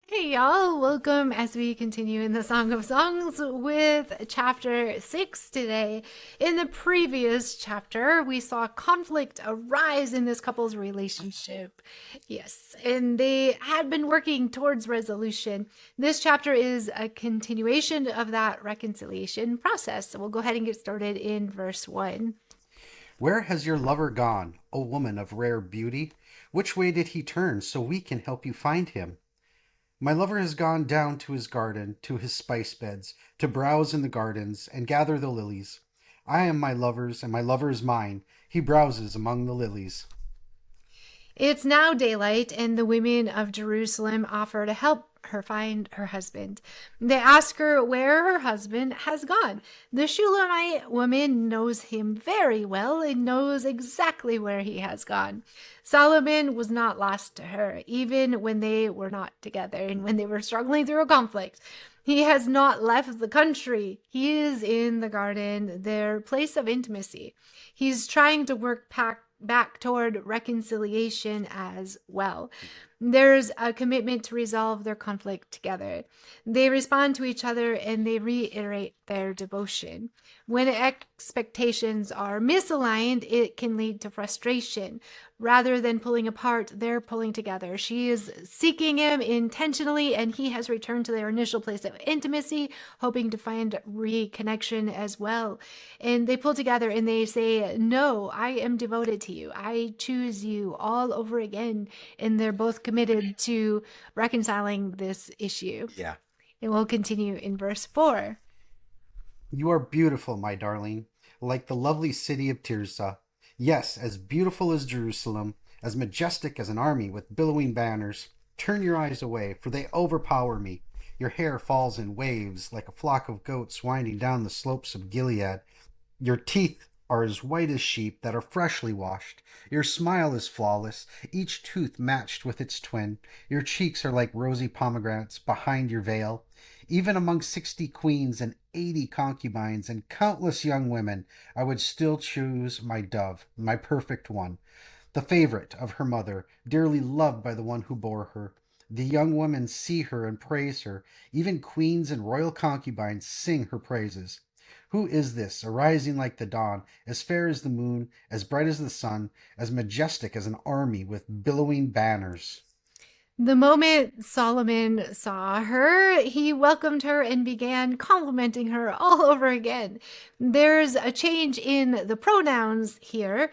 Hey y'all, welcome as we continue in the Song of Songs with chapter 6 today. In the previous chapter, we saw conflict arise in this couple's relationship. Yes, and they had been working towards resolution. This chapter is a continuation of that reconciliation process. So we'll go ahead and get started in verse 1. Where has your lover gone, O woman of rare beauty? Which way did he turn, so we can help you find him? My lover has gone down to his garden, to his spice beds, to browse in the gardens, and gather the lilies. I am my lover's, and my lover is mine. He browses among the lilies. It's now daylight, and the women of Jerusalem offer to help her find her husband. They ask her where her husband has gone. The Shulamite woman knows him very well and knows exactly where he has gone. Solomon was not lost to her, even when they were not together and when they were struggling through a conflict. He has not left the country. He is in the garden, their place of intimacy. He's trying to work back toward reconciliation as well. There's a commitment to resolve their conflict together. They respond to each other and they reiterate their devotion. When expectations are misaligned, it can lead to frustration. Rather than pulling apart, they're pulling together. She is seeking him intentionally, and he has returned to their initial place of intimacy, hoping to find reconnection as well. And they pull together and they say, "No, I am devoted to you. I choose you all over again." And they're both committed to reconciling this issue. Yeah. And we'll continue in verse 4. You are beautiful, my darling, like the lovely city of Tirzah. Yes, as beautiful as Jerusalem, as majestic as an army with billowing banners. Turn your eyes away, for they overpower me. Your hair falls in waves like a flock of goats winding down the slopes of Gilead. Your teeth are as white as sheep that are freshly washed. Your smile is flawless, each tooth matched with its twin. Your cheeks are like rosy pomegranates behind your veil. Even among 60 queens and 80 concubines and countless young women, I would still choose my dove, my perfect one, the favorite of her mother, dearly loved by the one who bore her. The young women see her and praise her. Even queens and royal concubines sing her praises. Who is this, arising like the dawn, as fair as the moon, as bright as the sun, as majestic as an army with billowing banners? The moment Solomon saw her, he welcomed her and began complimenting her all over again. There's a change in the pronouns here.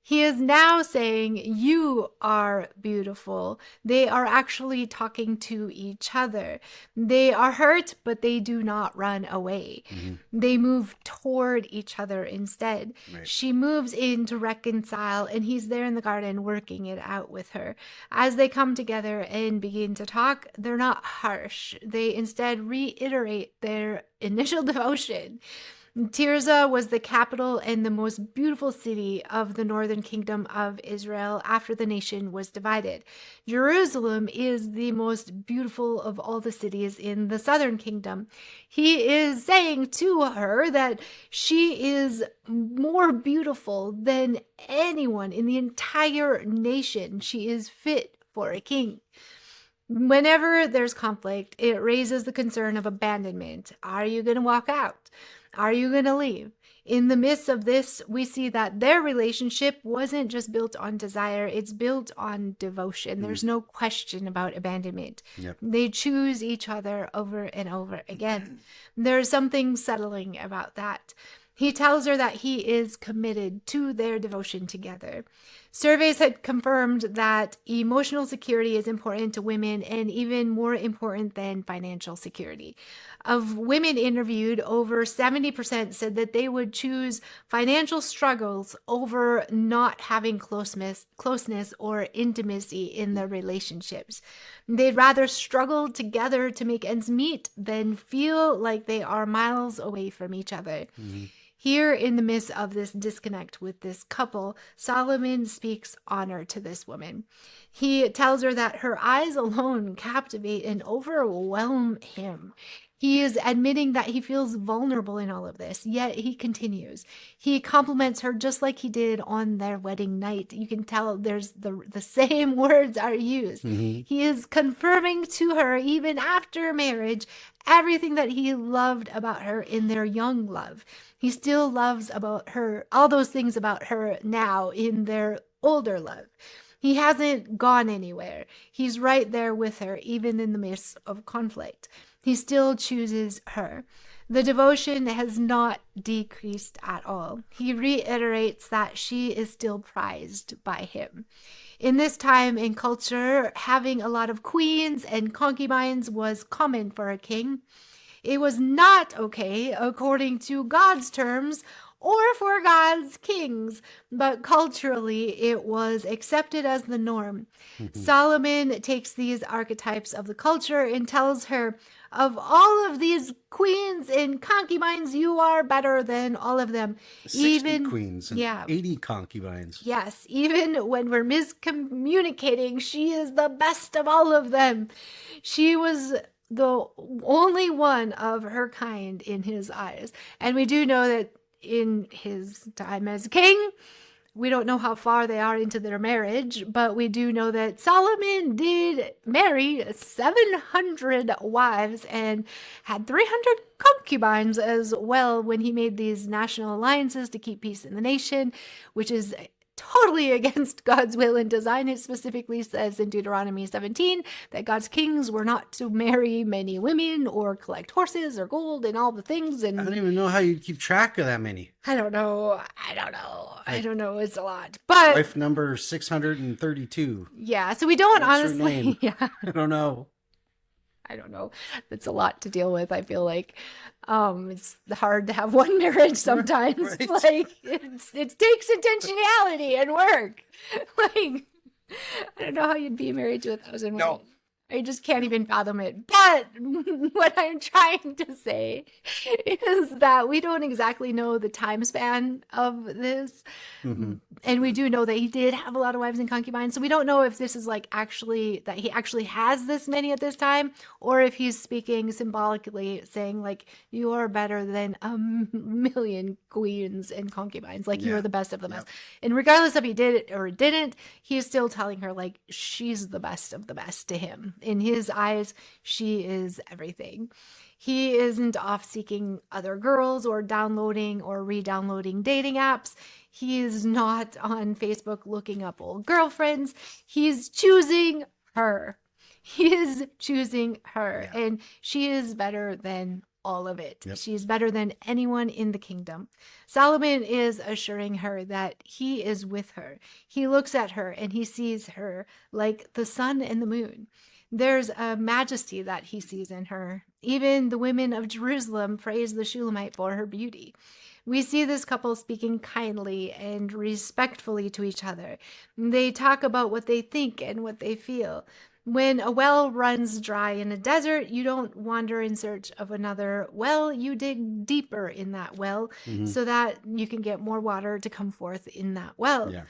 He is now saying, "You are beautiful." They are actually talking to each other. They are hurt, but they do not run away. Mhm. They move toward each other instead. Right. She moves in to reconcile, and he's there in the garden working it out with her. As they come together and begin to talk, they're not harsh. They instead reiterate their initial devotion. Tirzah was the capital and the most beautiful city of the northern kingdom of Israel after the nation was divided. Jerusalem is the most beautiful of all the cities in the southern kingdom. He is saying to her that she is more beautiful than anyone in the entire nation. She is fit for a king. Whenever there's conflict, it raises the concern of abandonment. Are you going to walk out? Are you going to leave? In the midst of this, we see that their relationship wasn't just built on desire, it's built on devotion. Mm. There's no question about abandonment. Yep. They choose each other over and over again. There's something settling about that. He tells her that he is committed to their devotion together. Surveys had confirmed that emotional security is important to women and even more important than financial security. Of women interviewed, over 70% said that they would choose financial struggles over not having closeness or intimacy in their relationships. They'd rather struggle together to make ends meet than feel like they are miles away from each other. Mhm. Here, in the midst of this disconnect with this couple, Solomon speaks honor to this woman. He tells her that her eyes alone captivate and overwhelm him. He is admitting that he feels vulnerable in all of this, yet he continues. He compliments her just like he did on their wedding night. You can tell there's the same words are used. Mm-hmm. He is confirming to her, even after marriage, everything that he loved about her in their young love. He still loves about her, all those things about her now in their older love. He hasn't gone anywhere. He's right there with her, even in the midst of conflict. He still chooses her. The devotion has not decreased at all. He reiterates that she is still prized by him. In this time in culture, having a lot of queens and concubines was common for a king. It was not okay according to God's terms or for God's kings, but culturally it was accepted as the norm. Mm-hmm. Solomon takes these archetypes of the culture and tells her, of all of these queens and concubines, you are better than all of them. 60 queens and Yeah. 80 concubines. Yes, even when we're miscommunicating, she is the best of all of them. She was the only one of her kind in his eyes. And we do know that in his time as king, we don't know how far they are into their marriage, but we do know that Solomon did marry 700 wives and had 300 concubines as well when he made these national alliances to keep peace in the nation, which is totally against God's will and design. It specifically says in Deuteronomy 17 that God's kings were not to marry many women or collect horses or gold and all the things. And I don't even know how you keep track of that many. I don't know. It's a lot. But Wife number 632. yeah, so we don't What's her honestly. name? Yeah, I don't know. I don't know. It's a lot to deal with. I feel like it's hard to have one marriage sometimes. Right. Like it takes intentionality and work. Like I don't know how you'd be married to 1,000 women. No. I just can't even fathom it. But what I'm trying to say is that we don't exactly know the time span of this. Mm-hmm. And we do know that he did have a lot of wives and concubines. So we don't know if this is like actually that he actually has this many at this time, or if he's speaking symbolically saying like, you are better than a million queens and concubines. Like you Yeah. are the best of the Yep. best. And regardless if he did it or didn't, he's still telling her like she's the best of the best to him. In his eyes, she is everything. He isn't off seeking other girls or downloading or re-downloading dating apps. He is not on Facebook looking up old girlfriends. He's choosing her. He is choosing her. Yeah. And she is better than all of it. Yep. She's better than anyone in the kingdom. Solomon is assuring her that he is with her. He looks at her and he sees her like the sun and the moon. There's a majesty that he sees in her. Even the women of Jerusalem praise the Shulamite for her beauty. We see this couple speaking kindly and respectfully to each other. They talk about what they think and what they feel. When a well runs dry in a desert, you don't wander in search of another well. You dig deeper in that well Mhm. so that you can get more water to come forth in that well. Yeah.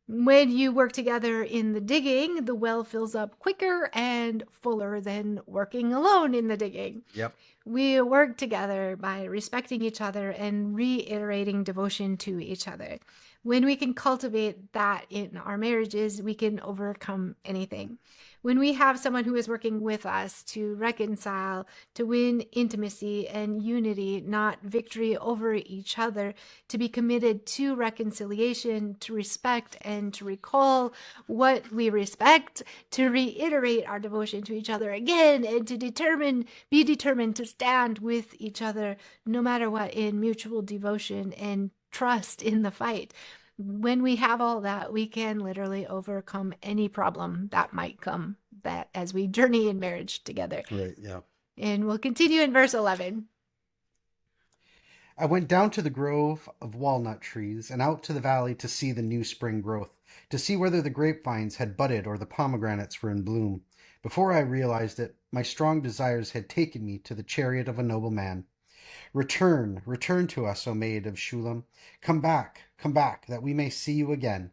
When you work together in the digging, the well fills up quicker and fuller than working alone in the digging. Yep. We work together by respecting each other and reiterating devotion to each other. When we can cultivate that in our marriages, we can overcome anything. When we have someone who is working with us to reconcile, to win intimacy and unity, not victory over each other, to be committed to reconciliation, to respect and to recall what we respect, to reiterate our devotion to each other again, and to be determined to stand with each other no matter what in mutual devotion and trust in the fight. When we have all that, we can literally overcome any problem that might come that as we journey in marriage together. Right. Yeah. And we'll continue in verse 11. I went down to the grove of walnut trees and out to the valley to see the new spring growth, to see whether the grapevines had budded or the pomegranates were in bloom. Before I realized it, my strong desires had taken me to the chariot of a noble man. Return, return to us, O maid of Shulam. Come back, that we may see you again.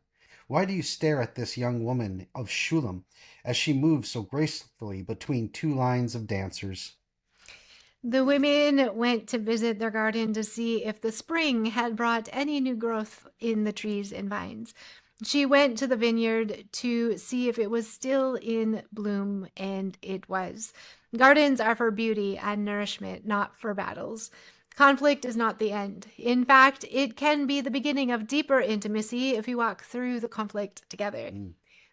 Why do you stare at this young woman of Shulam as she moves so gracefully between two lines of dancers? The women went to visit their garden to see if the spring had brought any new growth in the trees and vines. She went to the vineyard to see if it was still in bloom, and it was. Gardens are for beauty and nourishment, not for battles. Conflict is not the end. In fact, it can be the beginning of deeper intimacy if you walk through the conflict together.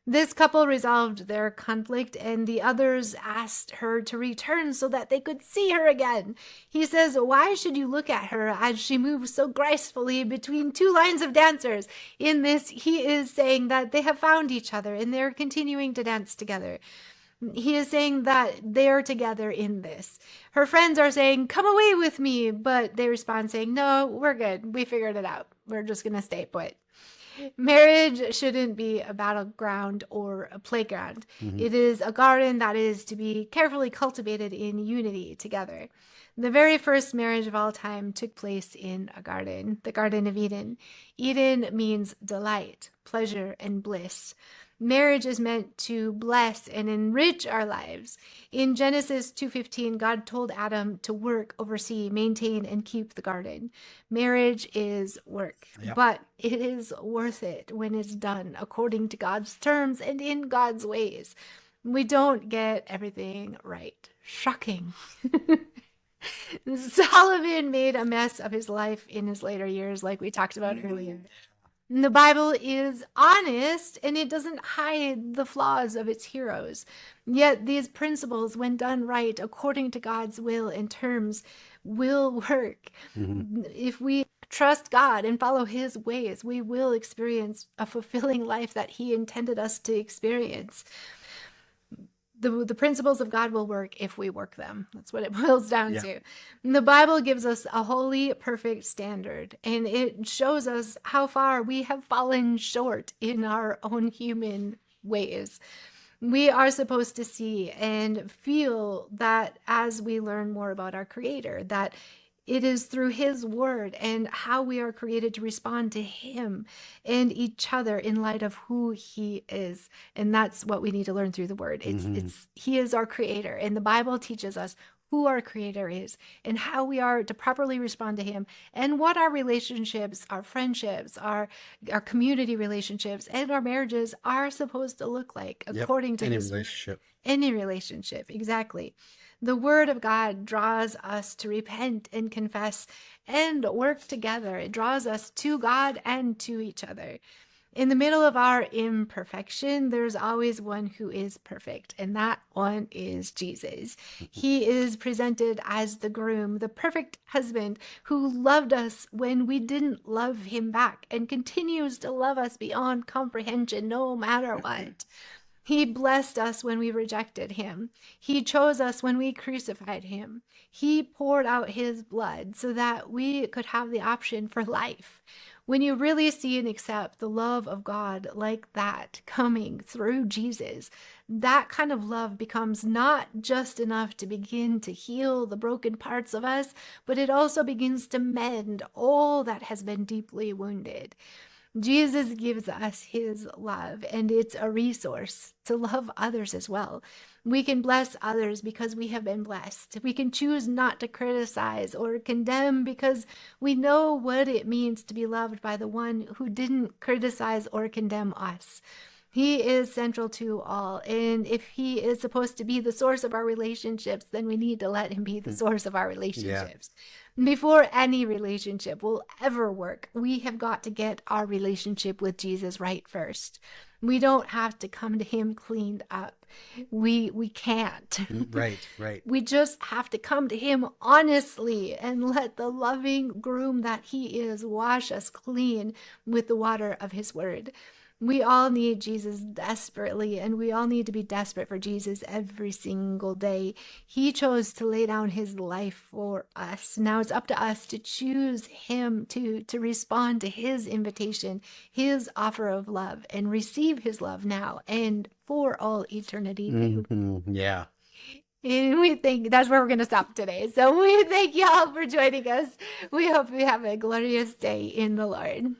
This couple resolved their conflict, and the others asked her to return so that they could see her again. He says, "Why should you look at her as she moves so gracefully between two lines of dancers?" In this, he is saying that they have found each other and they're continuing to dance together. He is saying that they're together in this. Her friends are saying, "Come away with me," but they respond saying, "No, we're good. We figured it out. We're just going to stay put." Marriage shouldn't be a battleground or a playground. It is a garden that is to be carefully cultivated in unity together. The very first marriage of all time took place in a garden, the Garden of Eden. Eden means delight, pleasure, and bliss. Marriage is meant to bless and enrich our lives. In Genesis 2:15, God told Adam to work, oversee, maintain, and keep the garden. Marriage is work, but it is worth it when it's done according to God's terms and in God's ways. We don't get everything right. Shocking. Solomon made a mess of his life in his later years, like we talked about earlier. The Bible is honest and it doesn't hide the flaws of its heroes. Yet these principles, when done right according to God's will and terms, will work. If we trust God and follow his ways, we will experience a fulfilling life that he intended us to experience. The principles of God will work if we work them. That's what it boils down to. And the Bible gives us a holy, perfect standard, and it shows us how far we have fallen short in our own human ways. We are supposed to see and feel that as we learn more about our Creator, that it is through his word and how we are created to respond to him and each other in light of who he is. And that's what we need to learn through the word. He is our creator. And the Bible teaches us who our creator is and how we are to properly respond to him and what our relationships, our friendships, our community relationships, and our marriages are supposed to look like according to any his relationship. Any relationship, exactly. The word of God draws us to repent and confess and work together. It draws us to God and to each other. In the middle of our imperfection, there's always one who is perfect, and that one is Jesus. He is presented as the groom, the perfect husband who loved us when we didn't love him back and continues to love us beyond comprehension no matter what. He blessed us when we rejected him. He chose us when we crucified him. He poured out his blood so that we could have the option for life. When you really see and accept the love of God like that coming through Jesus, that kind of love becomes not just enough to begin to heal the broken parts of us, but it also begins to mend all that has been deeply wounded. Jesus gives us his love, and it's a resource to love others as well. We can bless others because we have been blessed. We can choose not to criticize or condemn because we know what it means to be loved by the one who didn't criticize or condemn us. He is central to all. And if he is supposed to be the source of our relationships, then we need to let him be the source of our relationships. Before any relationship will ever work, we have got to get our relationship with Jesus right first. We don't have to come to him cleaned up. We can't. Right. We just have to come to him honestly and let the loving groom that he is wash us clean with the water of his word. We all need Jesus desperately, and we all need to be desperate for Jesus every single day. He chose to lay down his life for us. Now it's up to us to choose him, to respond to his invitation, his offer of love, and receive his love now and for all eternity. Yeah. And we think that's where we're going to stop today. So we thank y'all for joining us. We hope you have a glorious day in the Lord.